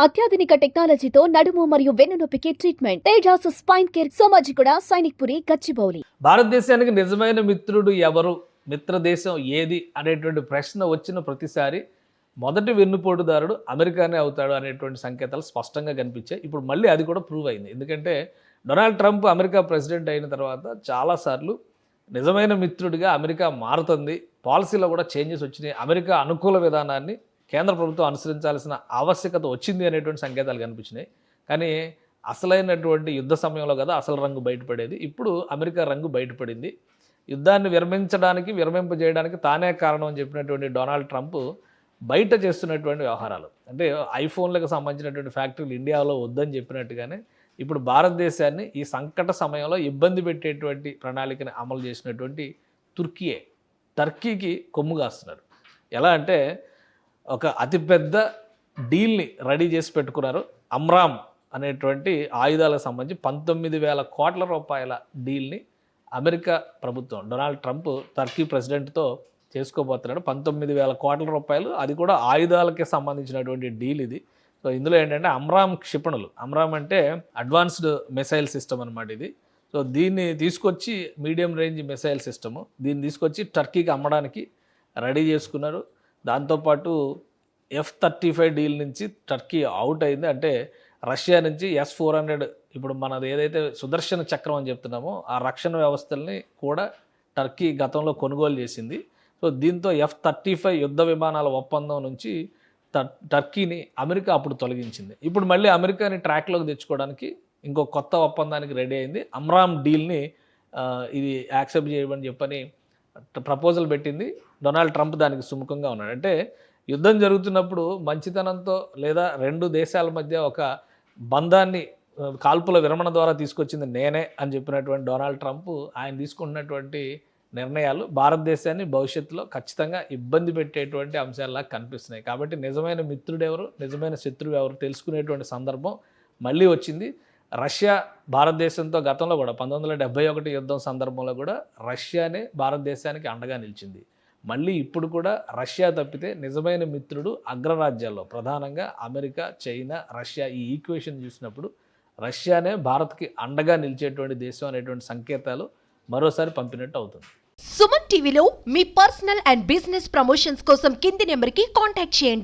అత్యాధునిక టెక్నాలజీతో నడుము మరియు వెన్నునొప్పికి treatment Tejas spine care Somajiguda Sainikpuri Gachibowli. భారతదేశానికి నిజమైన మిత్రుడు ఎవరు, మిత్ర దేశం ఏది అనేటువంటి ప్రశ్న వచ్చిన ప్రతిసారి మొదటి వెన్నుపోటుదారుడు అమెరికానే అవుతాడు అనేటువంటి సంకేతాలు స్పష్టంగా కనిపించాయి. ఇప్పుడు మళ్ళీ అది కూడా ప్రూవ్ అయింది. ఎందుకంటే డొనాల్డ్ ట్రంప్ అమెరికా ప్రెసిడెంట్ అయిన తర్వాత చాలాసార్లు నిజమైన మిత్రుడిగా అమెరికా మారుతుంది, పాలసీలో కూడా చేంజెస్ వచ్చినాయి, అమెరికా అనుకూల విధానాన్ని కేంద్ర ప్రభుత్వం అనుసరించాల్సిన ఆవశ్యకత వచ్చింది అనేటువంటి సంకేతాలు కనిపించినాయి. కానీ అసలైనటువంటి యుద్ధ సమయంలో కదా అసలు రంగు బయటపడేది. ఇప్పుడు అమెరికా రంగు బయటపడింది. యుద్ధాన్ని విరమింపజేయడానికి తానే కారణం అని చెప్పినటువంటి డొనాల్డ్ ట్రంప్ బయట చేస్తున్నటువంటి వ్యవహారాలు, అంటే ఐఫోన్లకు సంబంధించినటువంటి ఫ్యాక్టరీలు ఇండియాలో వద్దని చెప్పినట్టుగానే ఇప్పుడు భారతదేశాన్ని ఈ సంకట సమయంలో ఇబ్బంది పెట్టేటువంటి ప్రణాళికని అమలు చేసినటువంటి టర్కీకి కొమ్ము కాస్తున్నారు. ఎలా అంటే ఒక అతిపెద్ద డీల్ని రెడీ చేసి పెట్టుకున్నారు. అమ్రామ్ అనేటువంటి ఆయుధాలకు సంబంధించి 19,000 కోట్ల రూపాయల డీల్ని అమెరికా ప్రభుత్వం డొనాల్డ్ ట్రంప్ టర్కీ ప్రెసిడెంట్తో చేసుకోబోతున్నాడు. 19,000 కోట్ల రూపాయలు, అది కూడా ఆయుధాలకి సంబంధించినటువంటి డీల్ ఇది. సో ఇందులో ఏంటంటే అమ్రామ్ క్షిపణులు, అమ్రామ్ అంటే అడ్వాన్స్డ్ మిసైల్ సిస్టమ్ అనమాట ఇది. సో దీన్ని తీసుకొచ్చి మీడియం రేంజ్ మిసైల్ సిస్టము, దీన్ని తీసుకొచ్చి టర్కీకి అమ్మడానికి రెడీ చేసుకున్నారు. దాంతోపాటు F-35 డీల్ నుంచి టర్కీ అవుట్ అయింది. అంటే రష్యా నుంచి S-400, ఇప్పుడు మనది ఏదైతే సుదర్శన చక్రం అని చెప్తున్నామో ఆ రక్షణ వ్యవస్థల్ని కూడా టర్కీ గతంలో కొనుగోలు చేసింది. సో దీంతో F-35 యుద్ధ విమానాల ఒప్పందం నుంచి టర్కీని అమెరికా అప్పుడు తొలగించింది. ఇప్పుడు మళ్ళీ అమెరికాని ట్రాక్లోకి తెచ్చుకోవడానికి ఇంకో కొత్త ఒప్పందానికి రెడీ అయింది. అమ్రామ్ డీల్ని ఇది యాక్సెప్ట్ చేయమని చెప్పని ప్రపోజల్ పెట్టింది. డొనాల్డ్ ట్రంప్ దానికి సుముఖంగా ఉన్నాడు. అంటే యుద్ధం జరుగుతున్నప్పుడు మంచితనంతో లేదా రెండు దేశాల మధ్య ఒక బంధాన్ని కాల్పుల విరమణ ద్వారా తీసుకొచ్చింది నేనే అని చెప్పినటువంటి డొనాల్డ్ ట్రంప్ ఆయన తీసుకున్నటువంటి నిర్ణయాలు భారతదేశాన్ని భవిష్యత్తులో ఖచ్చితంగా ఇబ్బంది పెట్టేటువంటి అంశాలలా కనిపిస్తున్నాయి. కాబట్టి నిజమైన మిత్రుడు ఎవరు, నిజమైన శత్రువు ఎవరు తెలుసుకునేటువంటి సందర్భం మళ్ళీ వచ్చింది. రష్యా భారతదేశంతో గతంలో కూడా 1971 యుద్ధం సందర్భంలో కూడా రష్యానే భారతదేశానికి అండగా నిలిచింది. మళ్ళీ ఇప్పుడు కూడా రష్యా తప్పితే నిజమైన మిత్రుడు అగ్రరాజ్యాల్లో ప్రధానంగా అమెరికా, చైనా, రష్యా ఈ ఈక్వేషన్ చూసినప్పుడు రష్యానే భారత్కి అండగా నిలిచేటువంటి దేశం అనేటువంటి సంకేతాలు మరోసారి పంపినట్టు అవుతుంది. సుమన్ టీవీలో మీ పర్సనల్ అండ్ బిజినెస్ ప్రమోషన్స్ కోసం కింది నెంబర్కి కాంటాక్ట్ చేయండి.